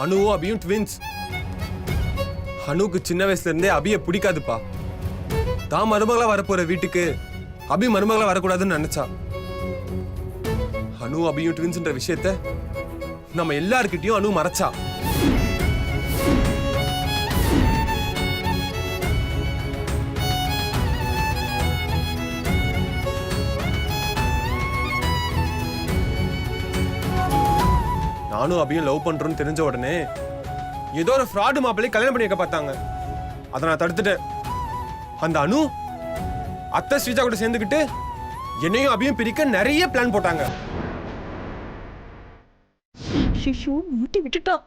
அனுவும் அபியும் twins. அனுவுக்கு சின்ன வயசுல இருந்தே அபியை பிடிக்காதுப்பா. தான் மருமகளா வரப்போற வீட்டுக்கு அபி மருமகளா வரக்கூடாதுன்னு நினைச்சா. அனு அபியும் ட்வின்ஸ்ன்ற விஷயத்த நம்ம எல்லார்கிட்டயும் அனு மறைச்சா. நானும் அபியும் லவ் பண்றோம்னு தெரிஞ்ச உடனே ஏதோ ஒரு ஃப்ராடு மாப்பிள்ளை கல்யாணம் பண்ணி வைக்க பார்த்தாங்க. அதை நான் தடுத்துட்டேன். அந்த அனு அத்தை ஸ்ரீஜா கூட சேர்ந்துக்கிட்டு என்னையும் அபியும் பிரிக்க நிறைய பிளான் போட்டாங்க. ஷிஷு மூட்டி விட்டுட்டா.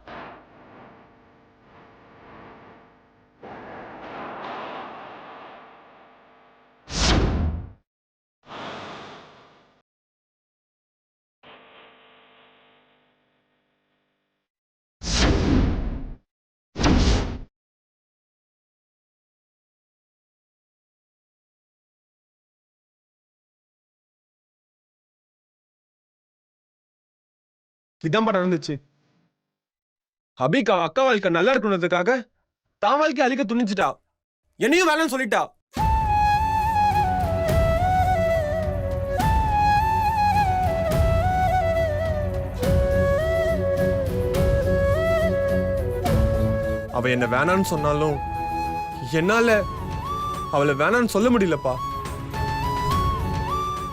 இதான் நடந்துச்சு. அபிகா அக்கா வாழ்க்கை நல்லா இருக்கணுன்றதுக்காக தான் வாழ்க்கை அழிக்க துணிச்சிட்டா. என்னையும் வேலைன்னு சொல்லிட்டா. அவ என்ன வேணான்னு சொன்னாலும் என்னால அவளை வேணான்னு சொல்ல முடியலப்பா.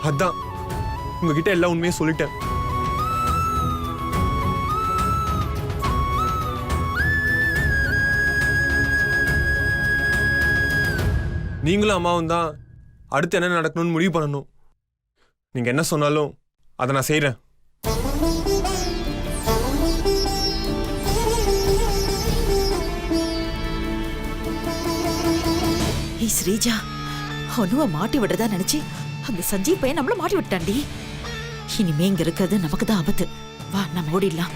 அதான் உங்ககிட்ட எல்லா உண்மையும் சொல்லிட்டேன். நீங்களும் அம்மாவும் தான் அடுத்து என்ன நடக்கணும்னு முடிவு பண்ணணும். நீங்க என்ன சொன்னாலும் அதை நான் செய்யறேன். ஸ்ரீஜா அனுவ மாட்டி விடுறதா நினைச்சு அந்த சஞ்சீவ் பையன் நம்மள மாட்டி விட்டாண்டி. இனிமே இங்க இருக்கிறது நமக்கு தான் ஆபத்து. வா நம்ம ஓடிடலாம்.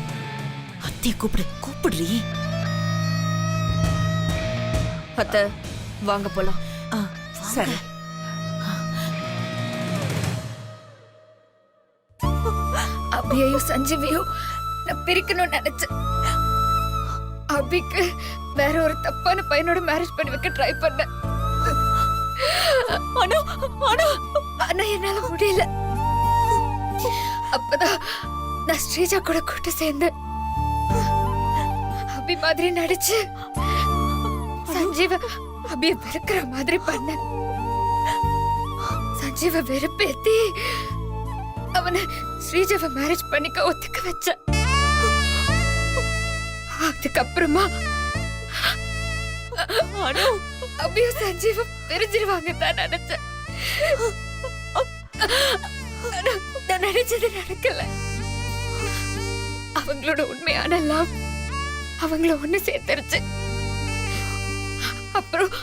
அத்தைய கூப்பிடுறீ. அத்தை வாங்க போலாம். சரி. அபியையும் சஞ்சீவையும் நான் பிரிக்கணும்னு நினைச்சேன். அபிக்கு வேற ஒரு தப்பான பையனோட மேரேஜ் பண்ணி வைக்க ட்ரை பண்ணேன். ஆனா என்னால முடியல. அப்பதான் நான் ஸ்ரீஜா கூட கூட்டு சேர்ந்தேன். அபி மாதிரி நடிச்சு சஞ்சீவ அபிய வெறுக்கிற மாதிரி பண்ண. சஞ்சீவ வெறுப்பேத்தி அவனை ஸ்ரீஜாவை மேரேஜ் பண்ணிக்க ஒத்துக்க வச்ச. அதுக்கப்புறமா அபிய சஞ்சீவ பிரிஞ்சிருவாங்க தான் நினைச்சேன். நான் நினைச்சது நடக்கல. அவங்களோட உண்மையான லவ் அவங்கள ஒண்ணு சேர்த்துருச்சு. அப்புறம்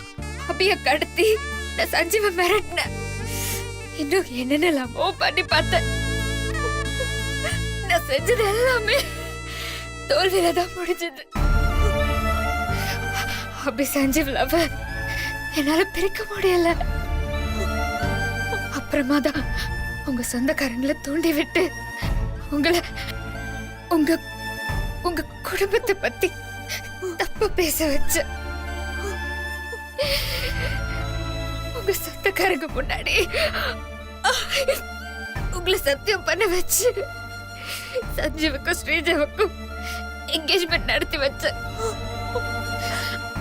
அபிய கடத்தி நான் சஞ்சீவ மிரட்டினேன். இன்னும் என்னென்னலாமோ பண்ணி பார்த்தேன். நான் செஞ்சது எல்லாமே தோல்வியில தான் முடிஞ்சது. அபி சஞ்சீவ் லவ் என்னால பிரிக்க முடியல. அப்புறமா தான் உங்க சொந்தக்காரங்களை தூண்டி விட்டு உங்களை உங்க உங்க குடும்பத்தை பத்தி தப்பா பேச வச்ச. உங்க சொந்தக்காரங்க முன்னாடி உங்களை சத்தியம் பண்ண வச்சு சஞ்சீவுக்கும் ஸ்ரீஜாவுக்கும் என்கேஜ்மெண்ட் நடத்தி வச்ச.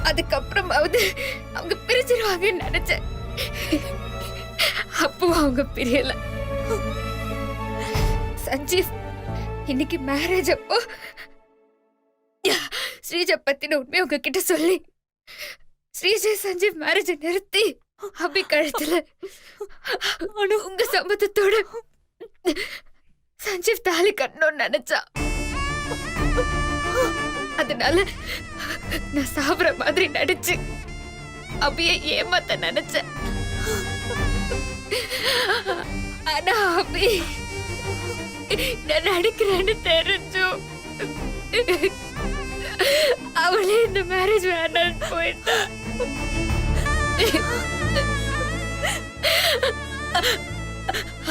அதுக்கப்புறமாவது அவங்க பிரிச்சிருவாங்கன்னு நினைச்சேன். அப்போ அவங்க பிரியல. சஞ்சீவ் இன்னைக்கு மேரேஜ் அப்போ ஸ்ரீஜா பத்தின உண்மை உங்ககிட்ட சொல்லி ஸ்ரீஜா சஞ்சீவ் மேரேஜ் நிறுத்தி அபி கழுத்துல உங்க சம்மதத்தோட சஞ்சீவ் தாலி கட்டணும்னு நினைச்சா. அதனால நான் சாப்பிடுற மாதிரி நடிச்சு அபிய ஏமாத்த நினைச்சேன். ஆனா அபி நான் நடிக்கிறேன்னு தெரிஞ்சும் அவளே இந்த மேரேஜ் வேண்டான்னு போயிட்டா.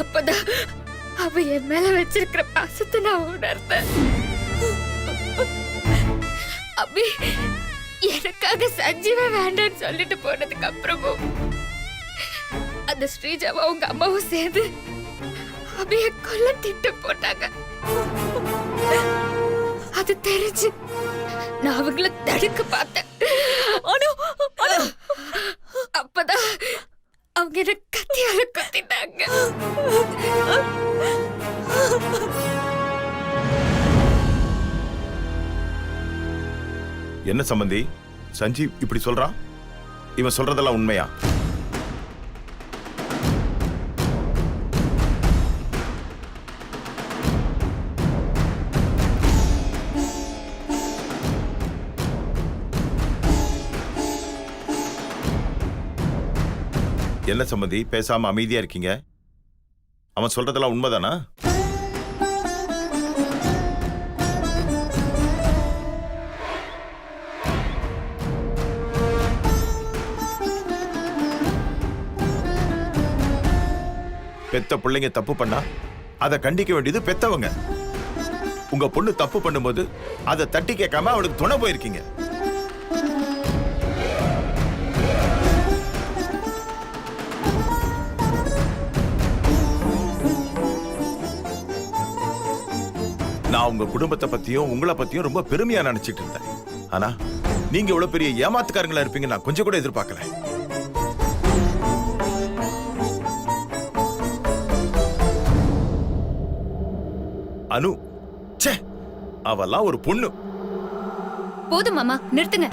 அப்பதான் அவ என் மேல வச்சிருக்கிற பாசத்தை நான் உணர்ந்தேன். அபி எனக்காக சஞ்சீவ வேண்டான்னு சொல்லிட்டு போனதுக்கு அப்புறமும் அந்த ஸ்ரீஜாவும் அவங்க அம்மாவும் சேர்ந்து அபிய கொல்ல திட்டம் போட்டாங்க. அது தெரிஞ்சு நான் அவங்கள தடுக்க பார்த்தேன். அப்பதான் அவங்க என்ன கத்தியால குத்திட்டாங்க. என்ன சம்பந்தி சஞ்சீவ் இப்படி சொல்றான்? இவன் சொல்றதெல்லாம் உண்மையா? என்ன சம்பந்தி பேசாம அமைதியா இருக்கீங்க? அவன் சொல்றதெல்லாம் உண்மைதானா? பெத்த பிள்ளைங்க தப்பு பண்ணா அதை கண்டிக்க வேண்டியது பெத்தவங்க. உங்க பொண்ணு தப்பு பண்ணும்போது அதை தட்டி கேட்காம அவளுக்கு துணை போயிருக்கீங்க. நான் உங்க குடும்பத்தை பத்தியும் உங்களை பத்தியும் ரொம்ப பெருமையா நினைச்சிட்டு இருந்தேன். ஆனா நீங்க இவ்வளவு பெரிய ஏமாத்துக்காரங்களா இருப்பீங்க நான் கொஞ்சம் கூட எதிர்பார்க்கல. அனு, ச்சே, அவெல்லாம் ஒரு பொண்ணு. போதும் மாமா, நிறுத்துங்க.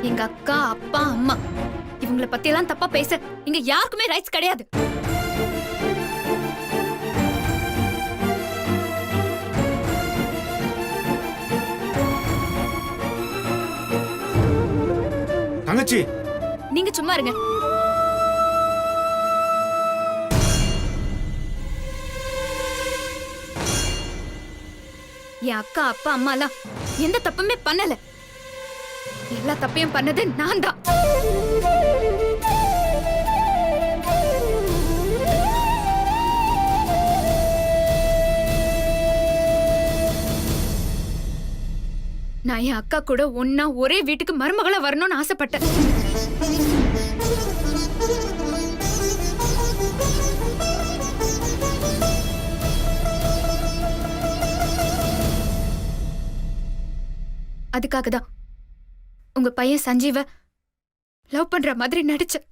எங்க அக்கா, அப்பா, அம்மா இவங்கள பத்தி எல்லாம் தப்பா பேச இங்க யாருக்குமே ரைட்ஸ் கிடையாது. தங்கச்சி, நீங்க சும்மா இருங்க. என் அக்கா, அப்பா, அம்மா எல்லாம் எந்த தப்புமே பண்ணல. எல்லா தப்பையும் பண்ணது நான் தான். நான் என் அக்கா கூட ஒன்னா ஒரே வீட்டுக்கு மருமகளா வரணும்னு ஆசைப்பட்டேன். அதுக்காக தான் உங்க பையன் சஞ்சீவ லவ் பண்ற மாதிரி நடிச்சேன்.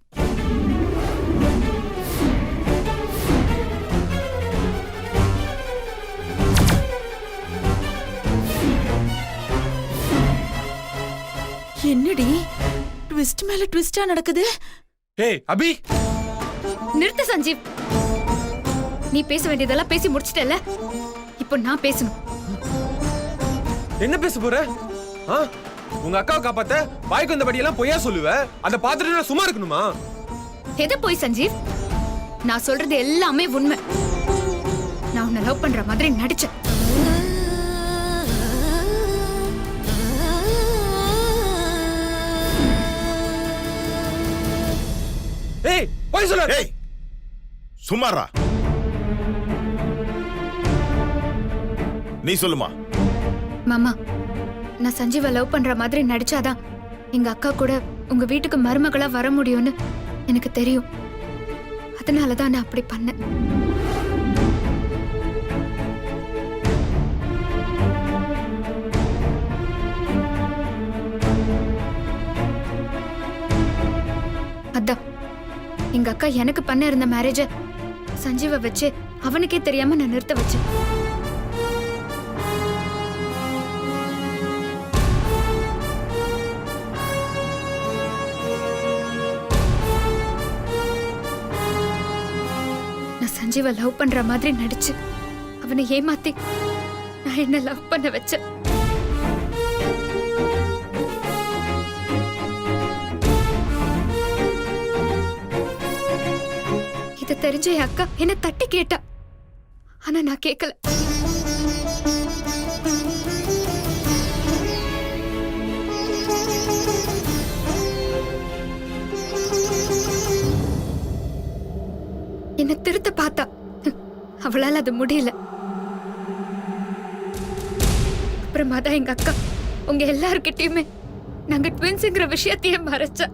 என்னடி ட்விஸ்ட் மேல ட்விஸ்டா நடக்குது? ஏய் அபி, நிறுத்து சஞ்சீவ். நீ பேச வேண்டியதெல்லாம் பேசி முடிச்சிட்டல, இப்போ நான் பேசணும். என்ன பேச போற? உங்க அக்காவை காப்பாத்த வாய்க்கு வந்தபடி எல்லாம் பொய்யா சொல்லுவ. அதை பார்த்துட்டு நான் சும்மா இருக்கணுமா? எது போய் சஞ்சீவ்? நான் சொல்றது எல்லாமே உண்மை. நான் உன்னை லவ் பண்ற மாதிரி நடிச்சேன். ஏய் போய் சொல்ல. ஏய் சும்மாரா, நீ சொல்லுமா. மாமா, நான் சஞ்சீவ லவ் பண்ற மாதிரி நடிச்சாதான் எங்க அக்கா கூட உங்க வீட்டுக்கு மருமகளா வர முடியும்னு எனக்கு தெரியும். அதனாலதான் நான் அப்படி பண்ணேன். அதான் எங்க அக்கா எனக்கு பண்ண இருந்த மேரேஜ சஞ்சீவ வச்சு அவனுக்கே தெரியாம நான் நிறுத்த வச்சேன். நான் சஞ்சீவ லவ் பண்ற மாதிரி நடிச்சு அவனை ஏமாத்தி நான் என்ன லவ் பண்ண வச்சேன். இத தெரிஞ்ச என் அக்கா என்ன தட்டி கேட்டா. ஆனா நான் கேட்கல. அவளால அது முடியல. அப்புறமா தான் எங்க அக்கா உங்க எல்லார்கிட்டயுமே நாங்க ட்வின்ஸ்ங்கிற விஷயத்தையே மறைச்சா.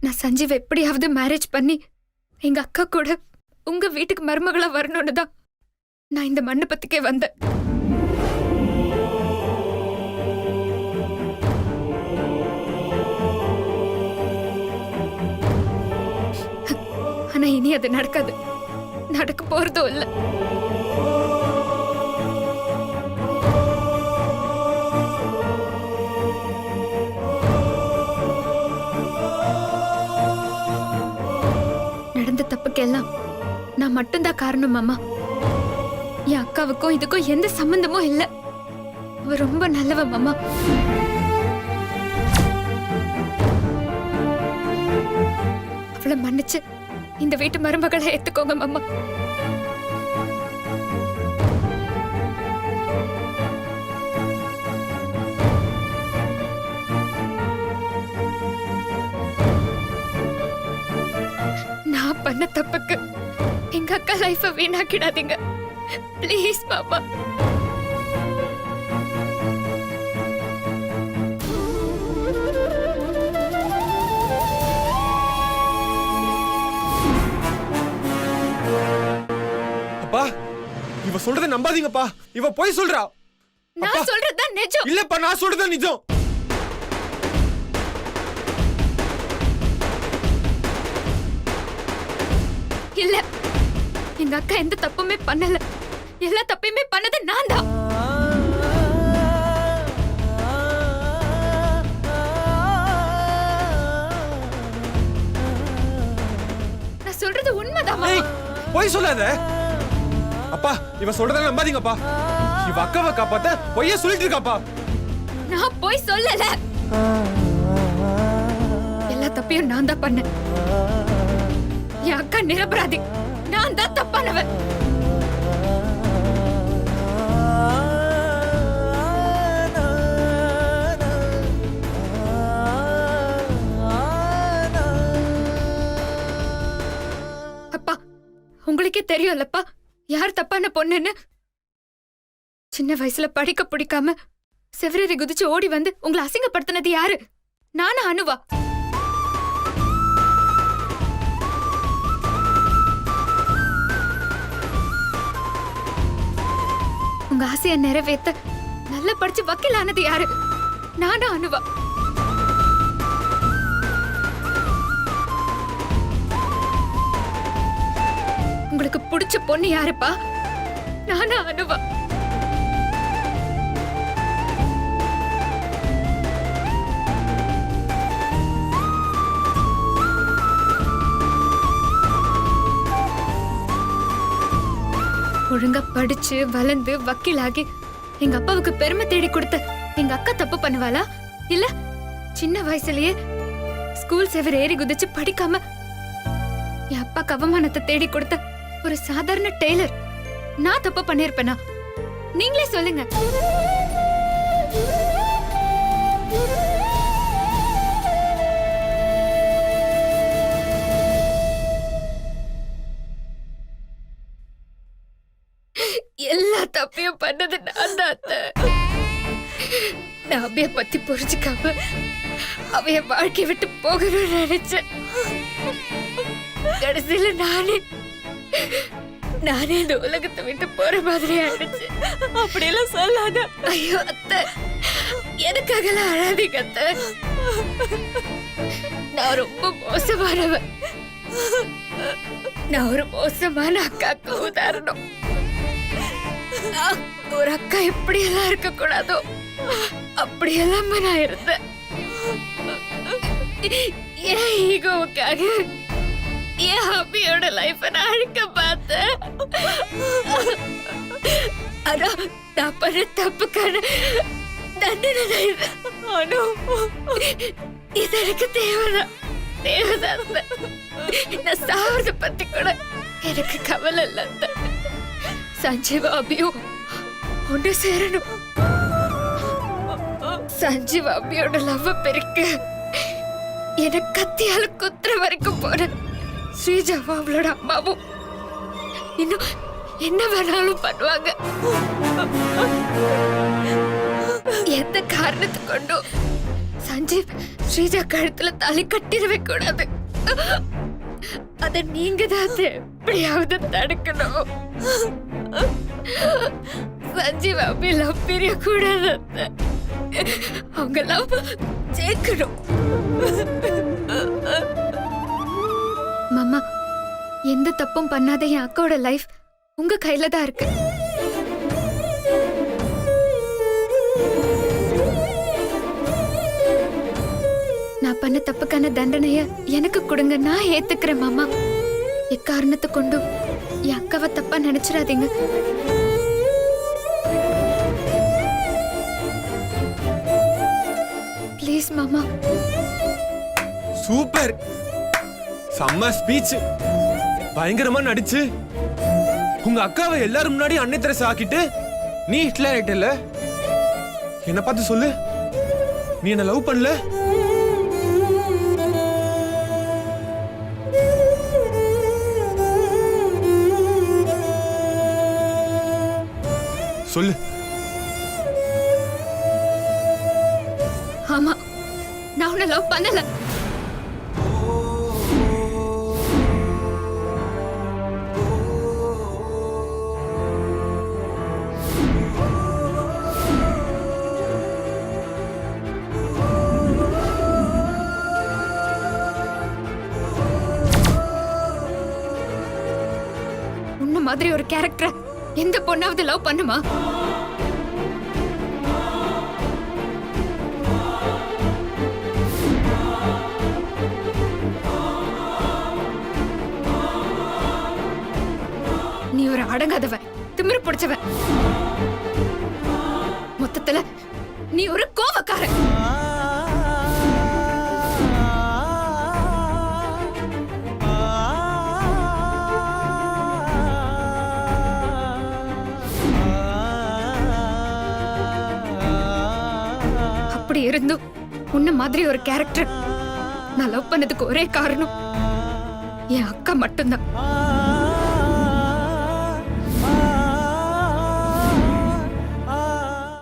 நான் சஞ்சீவ் எப்படியாவது மேரேஜ் பண்ணி எங்க அக்கா கூட உங்க வீட்டுக்கு மருமகளா வரணும்னு தான் நான் இந்த மண்டபத்துக்கே வந்தேன். ஆனா இனி அது நடக்காது, நடக்க போறதும் இல்ல. நடந்த தப்புக்கெல்லாம் நான் மட்டும்தான் காரணம் அம்மா. என் அக்காவுக்கும் இதுக்கும் எந்த சம்பந்தமும் இல்ல. அவ ரொம்ப நல்லவ மாமா. அவளை மன்னிச்சு இந்த வீட்டு மருமகளை ஏத்துக்கோங்க மாமா. நான் பண்ண தப்புக்கு எங்க அக்கா லைஃப வீணாக்கிடாதீங்க ப்ளீஸ் மாமா. அப்பா, இவ சொல்றதை நம்பாதீங்கப்பா. இவ போய் சொல்றா. நான் சொல்றதுதான் நிஜம். இல்லப்பா, நான் சொல்றதுதான் நிஜம். இல்ல, எங்க அக்கா எந்த தப்புமே பண்ணல. எல்லா தப்பையுமே பண்ணது நான் தான். நான் சொல்றது உண்மைதான் மாமா. போய் சொல்லாத. அப்பா, இவ சொல்றதை நம்பாதீங்கப்பா. இவ அக்காவை காப்பாத்த பொய்ய சொல்லிட்டு இருக்காப்பா. நான் போய் சொல்லல. எல்லா தப்பையும் நான் தான் பண்ணேன். என் அக்கா நிரபராதி. நான் தான் தப்பானவன். அப்பா, உங்களுக்கே தெரியும்லப்பா யார் தப்பான பொண்ணுன்னு. சின்ன வயசுல படிக்க பிடிக்காம செவரேறி குதிச்சு ஓடி வந்து உங்களை அசிங்கப்படுத்தினது யாரு? நானா அனுவா? உங்க ஆசைய நிறைவேத்த நல்லா படிச்சு வக்கீல் ஆனது யாரு? நானா அனுவா? உங்களுக்கு பிடிச்ச பொண்ணு யாருப்பா? நானா அனுவா? ஒழுங்கா படிச்சு வளர்ந்து வக்கீலாகி எங்க அப்பாவுக்கு பெருமை தேடி கொடுத்த எங்க அக்கா தப்பு பண்ணுவாளா? இல்ல சின்ன வயசுலயே ஸ்கூல் செவர் ஏறி குதிச்சு படிக்காம என் அப்பாக்கு அவமானத்தை தேடி கொடுத்த ஒரு சாதாரண டெய்லர் நான் தப்பு பண்ணிருப்பேனா? நீங்களே சொல்லுங்க. எல்லா தப்பையும் பண்ணது நான் தான் அத்தை. நான் அவைய பத்தி புரிஞ்சுக்காம அவைய வாழ்க்கை விட்டு போகணும்னு நினைச்சேன். கடைசியில நானே இந்த உலகத்தை விட்டு போற மாதிரி ஆயிடுச்சு. அப்படியெல்லாம் சொல்லாத. ஐயோ அத்தை, எனக்காகலாம் அழாதீங்க அத்தை. நான் ரொம்ப மோசமானவன். நான் ஒரு மோசமான அக்காக்கு உதாரணம். ஒரு அக்கா எப்படியெல்லாம் இருக்க கூடாதோ அப்படியெல்லாம் நான் இருந்தேன். என் ஈகோவுக்காக என் ஹாபியோட லைஃப நான் அழிக்க பார்த்தேன். ஆனா நான் பண்ண தப்புக்கான தண்டனை இது. இது எனக்கு தேவைதான். நான் சாவத பத்தி கூட எனக்கு கவலை இல்ல அத்தை. சஞ்சீவ் அபியும் ஒன்று சேரணும். சஞ்சீவ் அபியோட லவ் பெருக்க எனக்கு கத்தியால குத்துற வரைக்கும் போற ஸ்ரீஜாவும் அவளோட அம்மாவும் இன்னும் என்ன வேணாலும் பண்ணுவாங்க. எந்த காரணத்தை கொண்டும் சஞ்சீவ் ஸ்ரீஜா கழுத்துல தாலி கட்டிடவே கூடாது. அத நீங்க தான் எப்படியாவது தடுக்கணும். சஞ்சீவ் அபி லவ் பிரிய கூடாது. அவங்க லவ் ஜெயிக்கணும். மாமா, எந்த தப்பும் பண்ணாத என் அக்காவோட லைஃப் உங்க கையில தான் இருக்கு. நான் பண்ண தப்புக்கான தண்டனைய எனக்கு கொடுங்க, நான் ஏத்துக்கிறேன் மாமா. எக்காரணத்தை கொண்டும் என் அக்காவை தப்பா நினைச்சிடாதீங்க. ப்ளீஸ் மாமா. சூப்பர், செம்ம ஸ்பீச். பயங்கரமா நடிச்சு உங்க அக்காவை எல்லாரும் முன்னாடி அன்னை தெரசா ஆக்கிட்டு நீ ஹிட்லர் ஆயிட்டல. என்ன பார்த்து சொல்லு, நீ என்ன லவ் பண்ணல? சொல்லு. ஆமா, நான் உன்னை லவ் பண்ணல. உன்ன மாதிரி ஒரு கேரக்டர் எந்த பொண்ணாவது லவ் பண்ணுமா? நீ ஒரு அடங்காதவன், திமிரு பிடிச்சவன். மொத்தத்துல நீ ஒரு கோவக்காரன். அப்படி இருந்தும் உன்ன மாதிரி ஒரு கேரக்டர் நான் லவ் பண்ணதுக்கு ஒரே காரணம் என் அக்கா மட்டும்தான்.